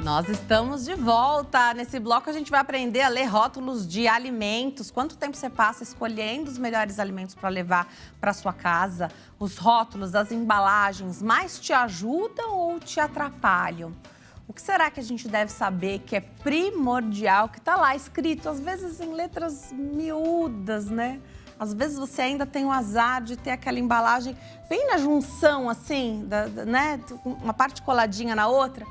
Nós estamos de volta. Nesse bloco a gente vai aprender a ler rótulos de alimentos. Quanto tempo você passa escolhendo os melhores alimentos para levar para sua casa? Os rótulos, as embalagens, mais te ajudam ou te atrapalham? O que será que a gente deve saber que é primordial, que está lá escrito, às vezes em letras miúdas, né? Às vezes você ainda tem o azar de ter aquela embalagem bem na junção, assim, né? Uma parte coladinha na outra.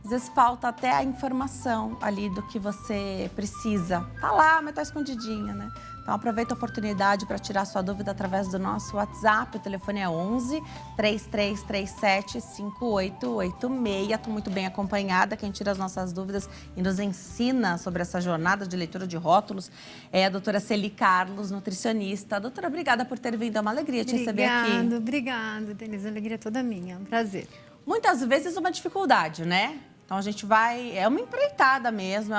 Às vezes falta até a informação ali do que você precisa. Tá lá, mas tá escondidinha, né? Então aproveita a oportunidade para tirar sua dúvida através do nosso WhatsApp. O telefone é 11 3337 5886. Estou muito bem acompanhada. Quem tira as nossas dúvidas e nos ensina sobre essa jornada de leitura de rótulos é a doutora Celi Carlos, nutricionista. Doutora, obrigada por ter vindo. É uma alegria te receber aqui. Obrigada, Denise. A alegria é toda minha. É um prazer. Muitas vezes uma dificuldade, né? Então, a gente vai... É uma empreitada mesmo,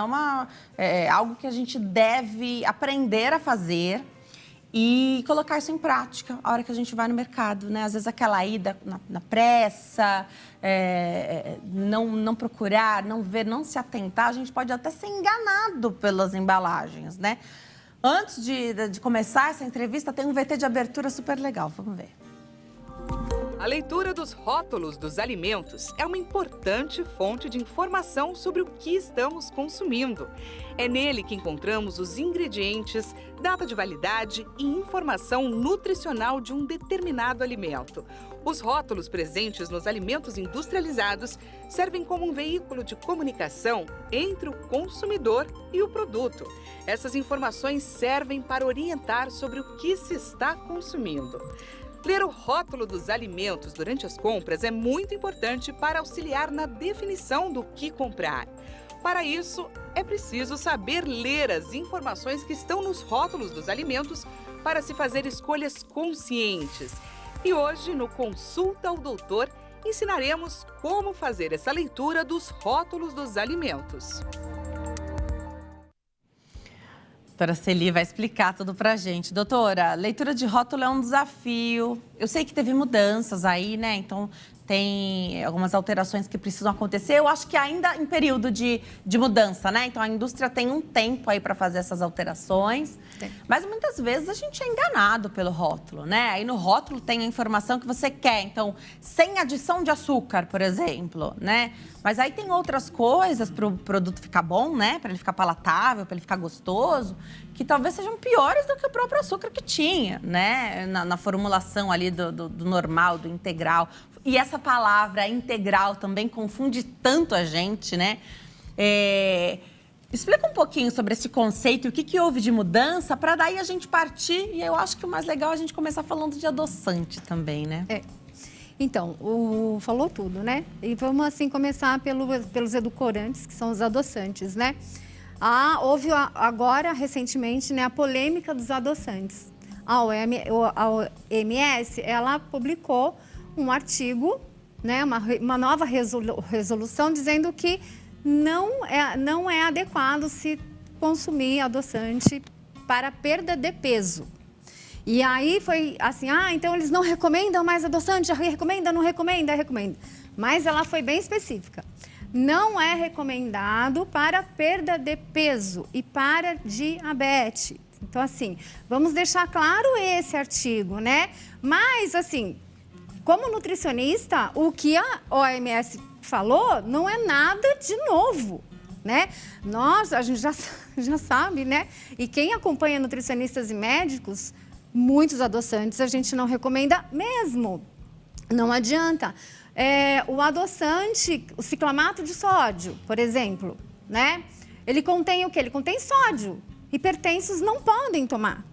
é algo que a gente deve aprender a fazer e colocar isso em prática a hora que a gente vai no mercado, né? Às vezes, aquela ida na pressa, não procurar, não ver, não se atentar, a gente pode até ser enganado pelas embalagens, né? Antes de começar essa entrevista, tem um VT de abertura super legal. Vamos ver. A leitura dos rótulos dos alimentos é uma importante fonte de informação sobre o que estamos consumindo. É nele que encontramos os ingredientes, data de validade e informação nutricional de um determinado alimento. Os rótulos presentes nos alimentos industrializados servem como um veículo de comunicação entre o consumidor e o produto. Essas informações servem para orientar sobre o que se está consumindo. Ler o rótulo dos alimentos durante as compras é muito importante para auxiliar na definição do que comprar. Para isso, é preciso saber ler as informações que estão nos rótulos dos alimentos para se fazer escolhas conscientes. E hoje, no Consulta ao Doutor, ensinaremos como fazer essa leitura dos rótulos dos alimentos. Doutora Celi vai explicar tudo pra gente. Doutora, leitura de rótulo é um desafio. Eu sei que teve mudanças aí, né? Então, tem algumas alterações que precisam acontecer. Eu acho que ainda em período de mudança, né? Então, a indústria tem um tempo aí para fazer essas alterações. Sim. Mas, muitas vezes, a gente é enganado pelo rótulo, né? Aí, no rótulo, tem a informação que você quer. Então, sem adição de açúcar, por exemplo, né? Mas aí tem outras coisas para o produto ficar bom, né? Para ele ficar palatável, para ele ficar gostoso, que talvez sejam piores do que o próprio açúcar que tinha, né? Na formulação ali do normal, do integral. E essa palavra integral também confunde tanto a gente, né? Explica um pouquinho sobre esse conceito e o que houve de mudança, para daí a gente partir. E eu acho que o mais legal é a gente começar falando de adoçante também, né? Então, falou tudo, né? E vamos, assim, começar pelos edulcorantes, que são os adoçantes, né? Houve agora, recentemente, né, a polêmica dos adoçantes. A OMS, ela publicou um artigo, né, uma nova resolução dizendo que não é adequado se consumir adoçante para perda de peso. E aí foi assim, então eles não recomendam mais adoçante, recomenda, não recomenda, recomenda. Mas ela foi bem específica. Não é recomendado para perda de peso e para diabetes. Então, assim, vamos deixar claro esse artigo, né? Mas, assim, como nutricionista, o que a OMS falou não é nada de novo, né? A gente já sabe, né? E quem acompanha nutricionistas e médicos, muitos adoçantes a gente não recomenda mesmo. Não adianta. O adoçante, o ciclamato de sódio, por exemplo, né? Ele contém o quê? Ele contém sódio. Hipertensos não podem tomar,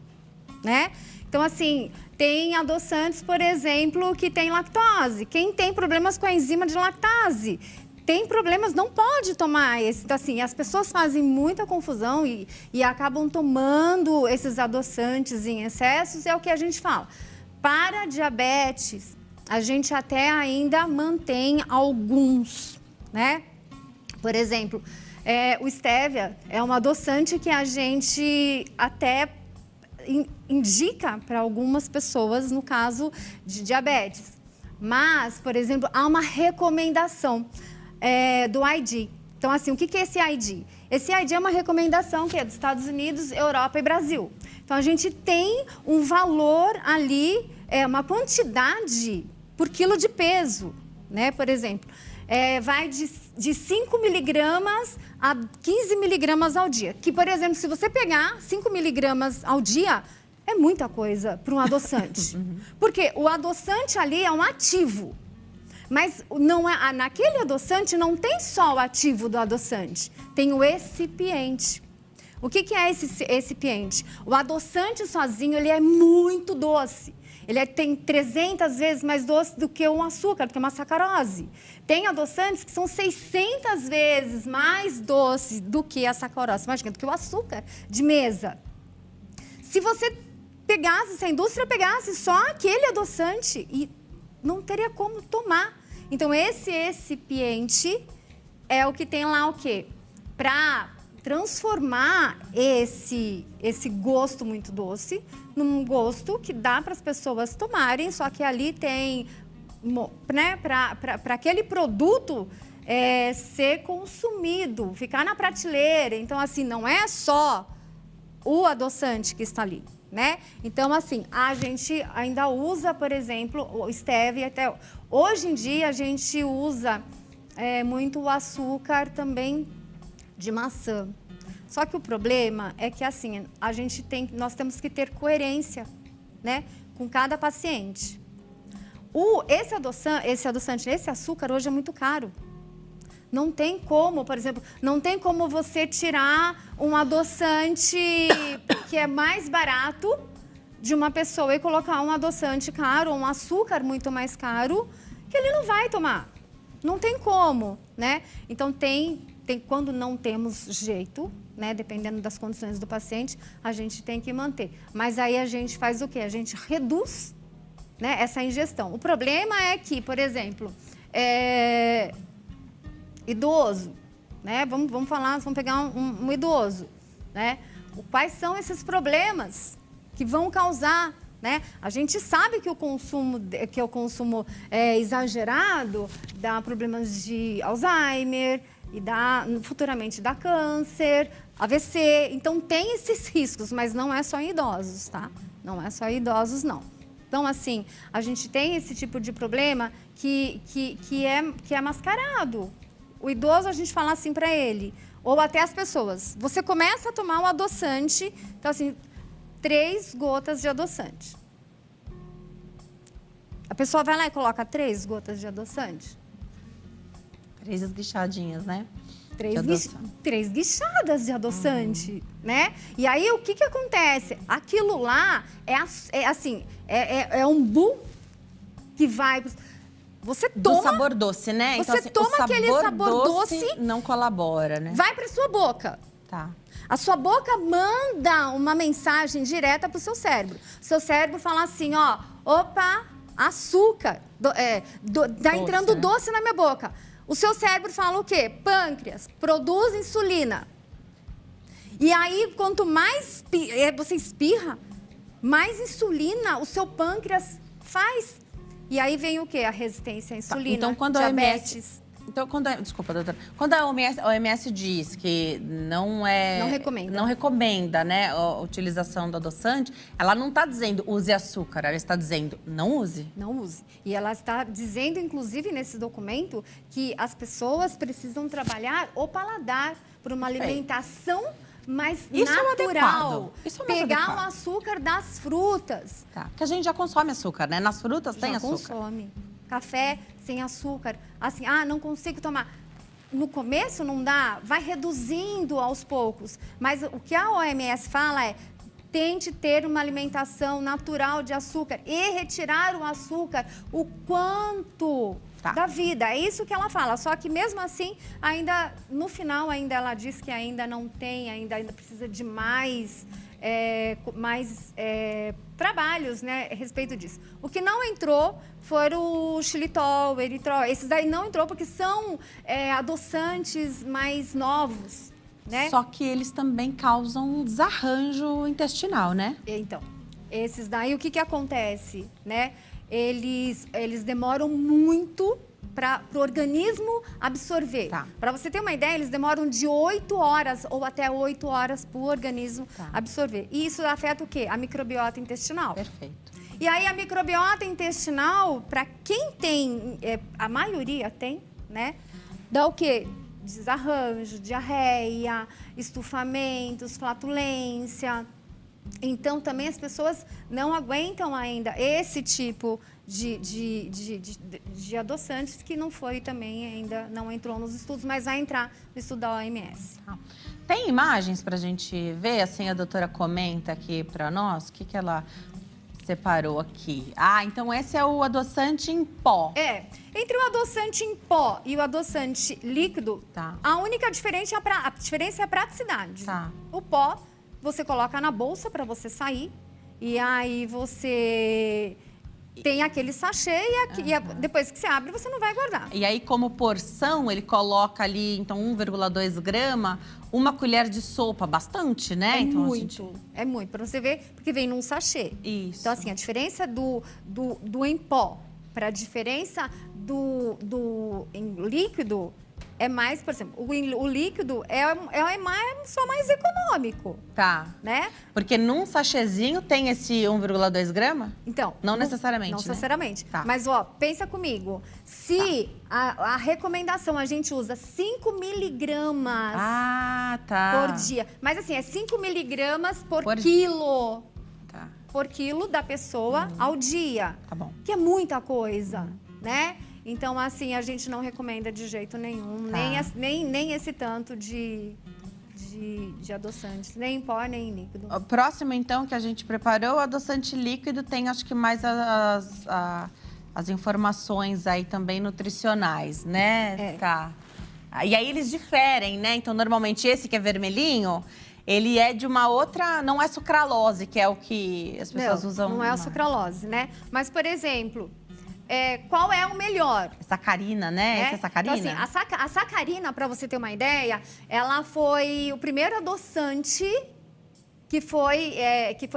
né? Então, assim, tem adoçantes, por exemplo, que tem lactose. Quem tem problemas com a enzima de lactase, tem problemas, não pode tomar esse. Então, assim, as pessoas fazem muita confusão e acabam tomando esses adoçantes em excessos, é o que a gente fala. Para diabetes, a gente até ainda mantém alguns, né? Por exemplo, o stevia é um adoçante que a gente até indica para algumas pessoas no caso de diabetes. Mas, por exemplo, há uma recomendação do ID, Então, assim, o que é esse ID? Esse ID é uma recomendação que é dos Estados Unidos, Europa e Brasil. Então, a gente tem um valor ali, uma quantidade por quilo de peso, né? Por exemplo, vai de 5 miligramas a 15 miligramas ao dia. Que, por exemplo, se você pegar 5 miligramas ao dia, é muita coisa para um adoçante. Porque o adoçante ali é um ativo. Mas não naquele adoçante não tem só o ativo do adoçante, tem o excipiente. O que é esse excipiente? O adoçante sozinho ele é muito doce. Ele tem 300 vezes mais doce do que um açúcar, do que uma sacarose. Tem adoçantes que são 600 vezes mais doces do que a sacarose, imagina, do que o açúcar de mesa. Se você pegasse, se a indústria pegasse só aquele adoçante, e não teria como tomar. Então, esse recipiente é o que tem lá o quê? Para transformar esse gosto muito doce num gosto que dá para as pessoas tomarem, só que ali tem, né, para aquele produto ser consumido, ficar na prateleira. Então, assim, não é só o adoçante que está ali, né? Então, assim, a gente ainda usa, por exemplo, o stevia. Até hoje em dia, a gente usa muito o açúcar também de maçã. Só que o problema é que, assim, nós temos que ter coerência, né, com cada paciente. Esse adoçante, esse açúcar hoje é muito caro. Não tem como, por exemplo, não tem como você tirar um adoçante que é mais barato de uma pessoa e colocar um adoçante caro, um açúcar muito mais caro, que ele não vai tomar. Não tem como, né? Então, quando não temos jeito, né? Dependendo das condições do paciente, a gente tem que manter. Mas aí a gente faz o quê? A gente reduz, né, essa ingestão. O problema é que, por exemplo, idoso, né? Vamos pegar um idoso, né? Quais são esses problemas que vão causar, né? A gente sabe que o consumo exagerado dá problemas de Alzheimer e futuramente dá câncer, AVC. Então tem esses riscos, mas não é só em idosos, tá? Não é só em idosos, não. Então, assim, a gente tem esse tipo de problema que é mascarado. O idoso, a gente fala assim para ele, ou até as pessoas. Você começa a tomar um adoçante, então assim, 3 gotas de adoçante. A pessoa vai lá e coloca 3 gotas de adoçante. 3 esguichadinhas, né? 3 guichadas de adoçante, né? E aí, o que acontece? Aquilo lá é um boom que vai... Você toma... Do sabor doce, né? Você toma aquele sabor doce... não colabora, né? Vai para sua boca. Tá. A sua boca manda uma mensagem direta para o seu cérebro. Seu cérebro fala assim, ó... Opa, açúcar. Tá entrando doce na minha boca. O seu cérebro fala o quê? Pâncreas, produz insulina. E aí, quanto mais você espirra, mais insulina o seu pâncreas faz. E aí vem o quê? A resistência à insulina, então, quando diabetes. Desculpa, doutora. Quando a OMS diz que não recomenda, né, a utilização do adoçante, ela não está dizendo use açúcar, ela está dizendo não use. Não use. E ela está dizendo, inclusive, nesse documento, que as pessoas precisam trabalhar o paladar por uma alimentação mais natural. Isso é mais pegar adequado. o açúcar das frutas. Tá. Porque a gente já consome açúcar, né? Nas frutas tem Já açúcar. consome. Café sem açúcar. Assim, não consigo tomar. No começo não dá, vai reduzindo aos poucos. Mas o que a OMS fala é: tente ter uma alimentação natural de açúcar e retirar o açúcar o quanto da vida. É isso que ela fala. Só que mesmo assim, ainda no final ainda ela diz que ainda não tem, ainda precisa de mais trabalhos, né, a respeito disso. O que não entrou foram o xilitol, o eritrol. Esses daí não entrou porque são adoçantes mais novos, né? Só que eles também causam um desarranjo intestinal, né? Então, esses daí, o que acontece, né? Eles demoram muito para o organismo absorver. Tá. Para você ter uma ideia, eles demoram de 8 horas ou até 8 horas para o organismo absorver. E isso afeta o quê? A microbiota intestinal. Perfeito. E aí a microbiota intestinal, para quem tem, a maioria tem, né? Dá o quê? Desarranjo, diarreia, estufamentos, flatulência. Então, também as pessoas não aguentam ainda esse tipo de adoçantes que não foi também ainda, não entrou nos estudos, mas vai entrar no estudo da OMS. Tem imagens para a gente ver? Assim, a doutora comenta aqui para nós. O que ela separou aqui? Então esse é o adoçante em pó. Entre o adoçante em pó e o adoçante líquido, a única diferença é a praticidade. O pó, você coloca na bolsa para você sair e aí você tem aquele sachê e depois que você abre, você não vai guardar. E aí, como porção, ele coloca ali, então, 1,2 grama, uma colher de sopa, bastante, né? É muito, para você ver, porque vem num sachê. Isso. Então, assim, a diferença do em pó para a diferença do em líquido é mais, por exemplo, o líquido é só mais econômico. Né? Porque num sachêzinho tem esse 1,2 grama? Então. Não necessariamente, Não né? necessariamente. Mas, pensa comigo. Se a recomendação, a gente usa 5 miligramas por dia. Mas, assim, é 5 miligramas por quilo. Por quilo da pessoa ao dia. Tá bom. Que é muita coisa, né? Então, assim, a gente não recomenda de jeito nenhum, nem esse tanto de adoçantes, nem em pó, nem em líquido. O próximo, então, que a gente preparou, o adoçante líquido, tem acho que mais as informações aí também nutricionais, né? E aí eles diferem, né? Então, normalmente esse que é vermelhinho, ele é de uma outra, não é sucralose, que é o que as pessoas usam. Não é a sucralose, né? Mas, por exemplo, qual é o melhor? Sacarina, né? Essa é sacarina? Então, assim, a sacarina, para você ter uma ideia, ela foi o primeiro adoçante que foi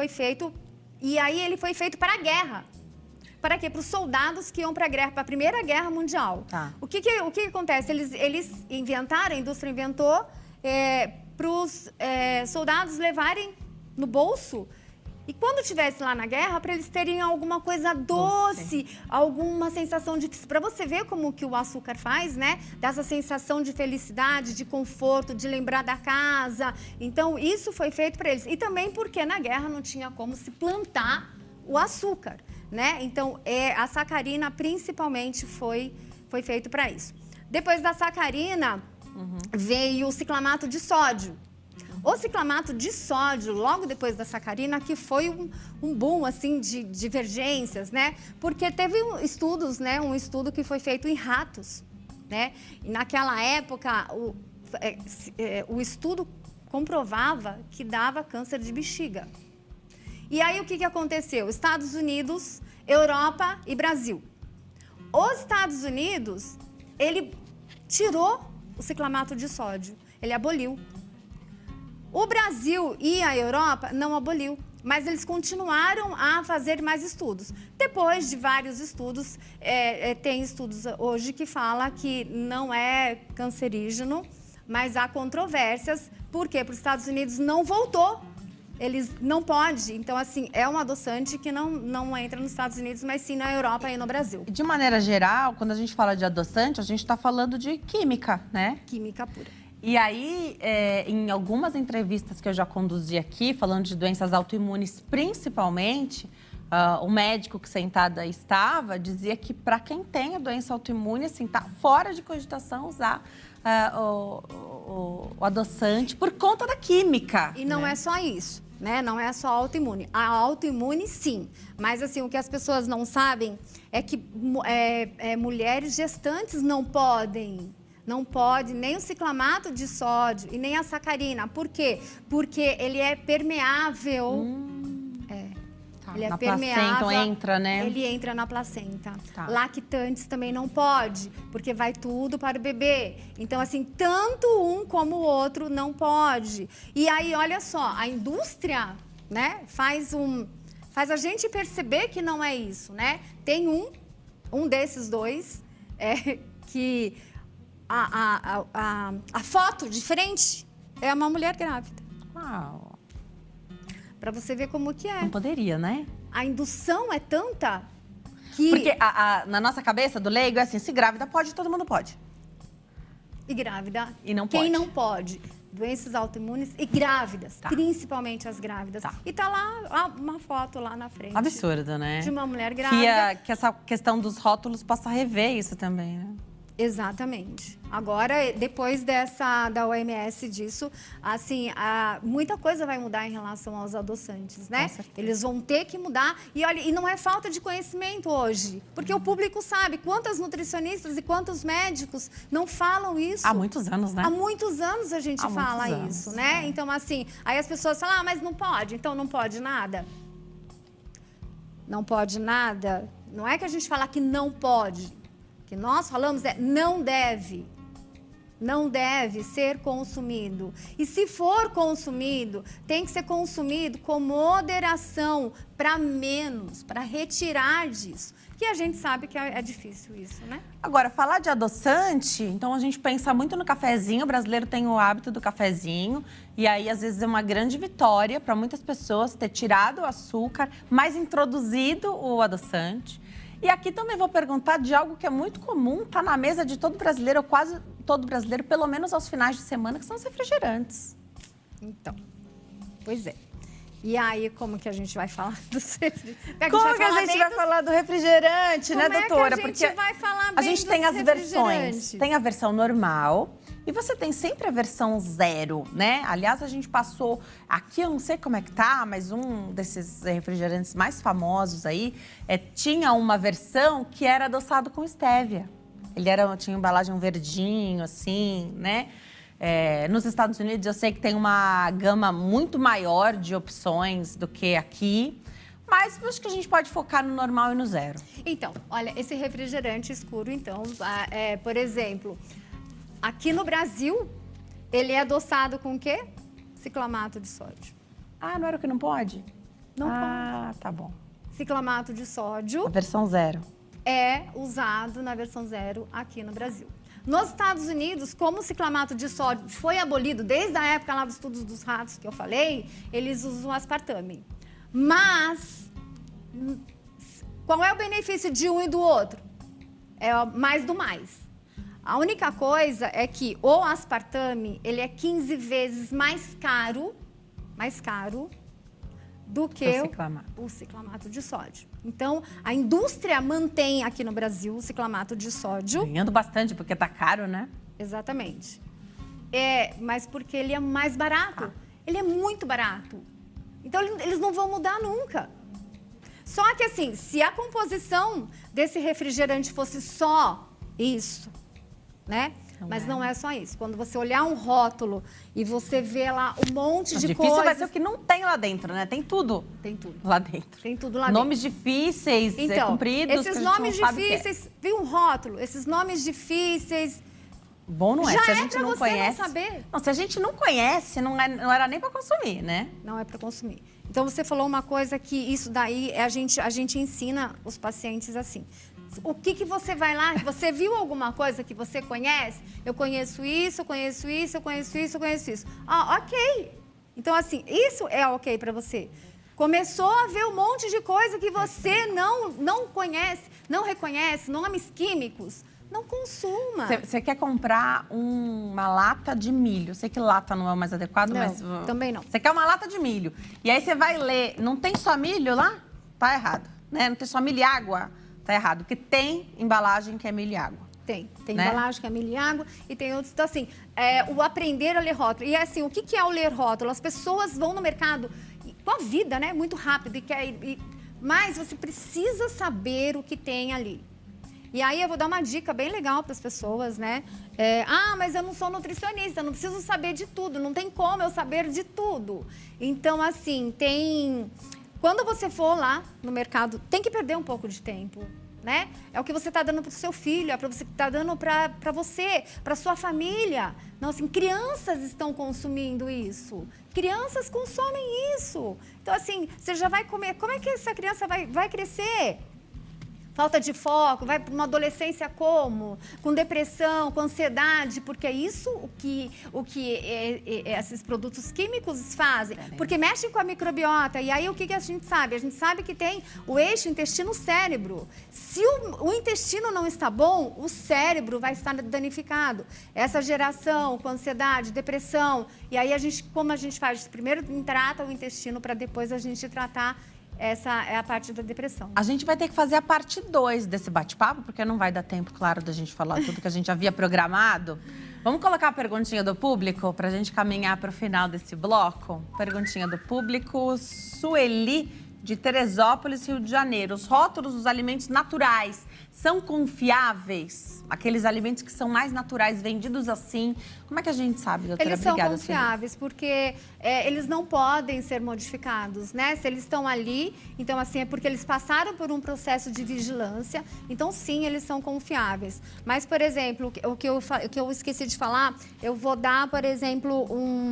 feito, e aí ele foi feito para a guerra. Para quê? Para os soldados que iam para a Primeira Guerra Mundial. O que acontece? Eles inventaram, a indústria inventou, para os soldados levarem no bolso. E quando estivesse lá na guerra, para eles terem alguma coisa doce, alguma sensação de... Para você ver como que o açúcar faz, né? Dessa sensação de felicidade, de conforto, de lembrar da casa. Então, isso foi feito para eles. E também porque na guerra não tinha como se plantar o açúcar, né? Então, a sacarina, principalmente, foi feito para isso. Depois da sacarina, veio o ciclamato de sódio. O ciclamato de sódio, logo depois da sacarina, que foi um boom, assim, de divergências, né? Porque teve estudos, né? Um estudo que foi feito em ratos, né? E naquela época, o estudo comprovava que dava câncer de bexiga. E aí, o que aconteceu? Estados Unidos, Europa e Brasil. Os Estados Unidos, ele tirou o ciclamato de sódio, ele aboliu. O Brasil e a Europa não aboliu, mas eles continuaram a fazer mais estudos. Depois de vários estudos, tem estudos hoje que falam que não é cancerígeno, mas há controvérsias, porque para os Estados Unidos não voltou. Eles não podem. Então, assim, é um adoçante que não entra nos Estados Unidos, mas sim na Europa e no Brasil. De maneira geral, quando a gente fala de adoçante, a gente está falando de química, né? Química pura. E aí, em algumas entrevistas que eu já conduzi aqui, falando de doenças autoimunes principalmente, o médico que sentada estava dizia que para quem tem a doença autoimune, assim, tá fora de cogitação usar o adoçante por conta da química. E não é só isso, né? Não é só autoimune. A autoimune, sim. Mas, assim, o que as pessoas não sabem é que mulheres gestantes não podem nem o ciclamato de sódio e nem a sacarina. Por quê? Porque ele é permeável. Ele é permeável. Placenta entra, né? Ele entra na placenta. Lactantes também não pode, porque vai tudo para o bebê. Então, assim, tanto um como o outro não pode. E aí, olha só, a indústria, né, faz a gente perceber que não é isso, né? Tem um desses dois que a foto de frente é uma mulher grávida. Uau. Para você ver como que é. Não poderia, né? A indução é tanta que... Porque na nossa cabeça do leigo é assim, se grávida pode, todo mundo pode. E grávida. E não Quem pode. não pode? Doenças autoimunes e grávidas, Tá. principalmente as grávidas. Tá. E tá lá uma foto lá na frente. Absurdo, né? De uma mulher grávida. Que essa questão dos rótulos possa rever isso também, né? Exatamente. Agora, depois da OMS disso, assim, muita coisa vai mudar em relação aos adoçantes, né? Com certeza. Eles vão ter que mudar. E olha, e não é falta de conhecimento hoje, porque o público sabe quantas nutricionistas e quantos médicos não falam isso. Há muitos anos, né? Há muitos anos a gente Há fala muitos isso, anos, né? é. Então, assim, aí as pessoas falam, mas não pode, então não pode nada. Não pode nada. Não é que a gente fala que não pode. O que nós falamos não deve. Não deve ser consumido. E se for consumido, tem que ser consumido com moderação, para menos, para retirar disso. Que a gente sabe que é difícil isso, né? Agora, falar de adoçante, então a gente pensa muito no cafezinho, o brasileiro tem o hábito do cafezinho, e aí às vezes é uma grande vitória para muitas pessoas ter tirado o açúcar, mas introduzido o adoçante. E aqui também vou perguntar de algo que é muito comum, tá na mesa de todo brasileiro, ou quase todo brasileiro, pelo menos aos finais de semana, que são os refrigerantes. Então, pois é. E aí, como que a gente vai falar dos refrigerantes? Como que a gente vai falar do refrigerante, né, doutora? Como é que a gente vai falar bem a gente tem dos as versões. refrigerantes? Tem a versão normal e você tem sempre a versão 0, né? Aliás, a gente passou aqui, eu não sei como é que tá, mas um desses refrigerantes mais famosos aí tinha uma versão que era adoçado com estévia. Ele tinha embalagem verdinho, assim, né? Nos Estados Unidos, eu sei que tem uma gama muito maior de opções do que aqui, mas acho que a gente pode focar no normal e no 0. Então, olha, esse refrigerante escuro, então, por exemplo, aqui no Brasil, ele é adoçado com o quê? Ciclamato de sódio. Ah, não era o que não pode? Não pode. Tá bom. Ciclamato de sódio A versão 0. é usado na versão 0 aqui no Brasil. Nos Estados Unidos, como o ciclamato de sódio foi abolido desde a época lá dos estudos dos ratos que eu falei, eles usam aspartame. Mas, qual é o benefício de um e do outro? É mais do mais. A única coisa é que o aspartame, ele é 15 vezes mais caro do que o ciclamato de sódio. Então, a indústria mantém aqui no Brasil o ciclamato de sódio. Ganhando bastante, porque tá caro, né? Exatamente. Mas porque ele é mais barato. Ele é muito barato. Então, eles não vão mudar nunca. Só que, assim, se a composição desse refrigerante fosse só isso, né? Mas não é só isso. Quando você olhar um rótulo e você vê lá um monte de coisas... Difícil vai ser o que não tem lá dentro, né? Tem tudo. Tem tudo. Lá dentro. Tem tudo lá dentro. Nomes difíceis, então, compridos, esses nomes difíceis... Viu um rótulo? Esses nomes difíceis... Bom, não é? Já Se a é gente pra não você conhece... não saber. Não, se a gente não conhece, não era nem para consumir, né? Não é para consumir. Então, você falou uma coisa que isso daí, a gente ensina os pacientes assim. O que você vai lá, você viu alguma coisa que você conhece? Eu conheço isso, eu conheço isso, eu conheço isso, eu conheço isso. Ah, ok. Então, assim, isso é ok para você. Começou a ver um monte de coisa que você não conhece, não reconhece, nomes químicos. Não consuma. Você quer comprar uma lata de milho. Sei que lata não é o mais adequado, não, mas... também não. Você quer uma lata de milho. E aí você vai ler, não tem só milho lá? Tá errado. Né? Não tem só milho e água? Tá errado. Porque tem embalagem que é milho e água. Tem né? embalagem que é milho e água e tem outros. Então, assim, o aprender a ler rótulo. E assim, o que é o ler rótulo? As pessoas vão no mercado com a vida, né? Muito rápido. Mas você precisa saber o que tem ali. E aí eu vou dar uma dica bem legal para as pessoas, né? Mas eu não sou nutricionista, eu não preciso saber de tudo, não tem como eu saber de tudo. Então, assim, quando você for lá no mercado, tem que perder um pouco de tempo, né? É o que você está dando para o seu filho, é o que você está dando para você, para sua família. Não, assim, crianças estão consumindo isso. Crianças consomem isso. Então, assim, você já vai comer. Como é que essa criança vai crescer? falta de foco, vai para uma adolescência como? Com depressão, com ansiedade, porque é isso o que esses produtos químicos fazem, porque mexem com a microbiota. E aí o que a gente sabe? A gente sabe que tem o eixo intestino-cérebro. Se o intestino não está bom, o cérebro vai estar danificado. Essa geração com ansiedade, depressão, e aí como a gente faz? Primeiro trata o intestino para depois a gente tratar. Essa é a parte da depressão. A gente vai ter que fazer a parte 2 desse bate-papo, porque não vai dar tempo, claro, da gente falar tudo que a gente havia programado. Vamos colocar a perguntinha do público para a gente caminhar para o final desse bloco? Perguntinha do público, Sueli, de Teresópolis, Rio de Janeiro. Os rótulos dos alimentos naturais são confiáveis? Aqueles alimentos que são mais naturais, vendidos assim. Como é que a gente sabe, doutora? Eles são Obrigada, confiáveis, porque eles não podem ser modificados, né? Se eles estão ali, então assim, é porque eles passaram por um processo de vigilância. Então, sim, eles são confiáveis. Mas, por exemplo, o que eu esqueci de falar, eu vou dar, por exemplo,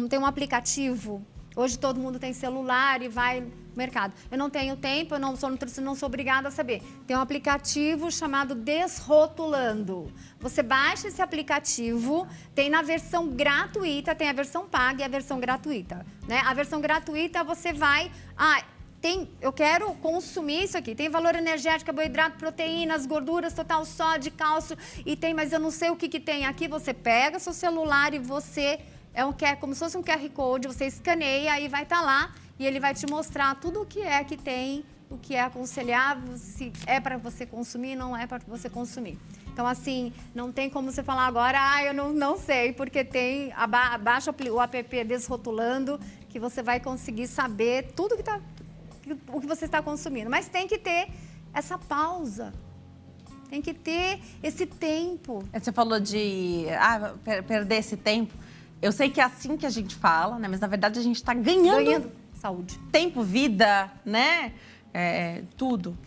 tem um aplicativo. Hoje todo mundo tem celular e vai no mercado. Eu não tenho tempo, eu não sou nutricionista, não sou obrigada a saber. Tem um aplicativo chamado Desrotulando. Você baixa esse aplicativo, tem na versão gratuita, tem a versão paga e a versão gratuita, né? A versão gratuita você vai... eu quero consumir isso aqui. Tem valor energético, carboidrato, proteínas, gorduras, total sódio, cálcio mas eu não sei o que tem aqui. Você pega seu celular e você... como se fosse um QR Code, você escaneia e vai estar lá e ele vai te mostrar tudo o que é que tem, o que é aconselhável, se é para você consumir, não é para você consumir. Então, assim, não tem como você falar agora, eu não sei, porque tem, baixa o app Desrotulando, que você vai conseguir saber tudo o que você está consumindo. Mas tem que ter essa pausa. Tem que ter esse tempo. Você falou de perder esse tempo. Eu sei que é assim que a gente fala, né? Mas na verdade a gente está ganhando saúde. Tempo, vida, né? Tudo.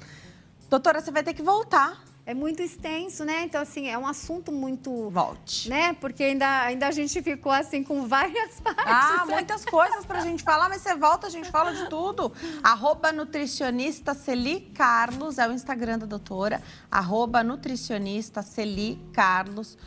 Doutora, você vai ter que voltar. É muito extenso, né? Então, assim, é um assunto muito... Volte. Né? Porque ainda a gente ficou, assim, com várias partes. Muitas coisas pra gente falar, mas você volta, a gente fala de tudo. @nutricionista Celi Carlos é o Instagram da doutora. @nutricionista Celi Carlos.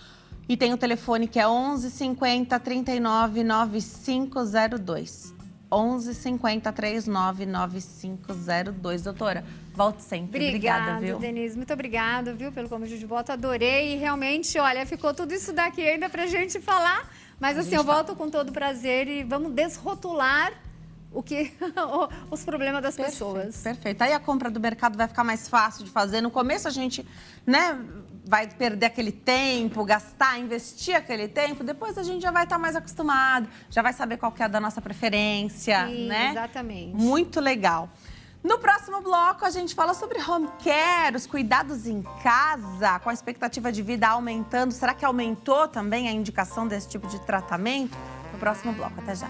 E tem o telefone que é 11 50 39 9502. 11 50 39 9502. Doutora, volte sempre. Obrigada, viu? Denise. Muito obrigada, viu, pelo Como de Volta. Adorei. E realmente, olha, ficou tudo isso daqui ainda pra gente falar. Mas assim, eu volto com todo prazer e vamos desrotular os problemas das pessoas. Perfeito. Aí a compra do mercado vai ficar mais fácil de fazer. No começo a gente, né, vai perder aquele tempo, gastar, investir aquele tempo. Depois a gente já vai estar mais acostumado, já vai saber qual que é a da nossa preferência, Sim, né? Exatamente. Muito legal. No próximo bloco, a gente fala sobre home care, os cuidados em casa, com a expectativa de vida aumentando. Será que aumentou também a indicação desse tipo de tratamento? No próximo bloco. Até já.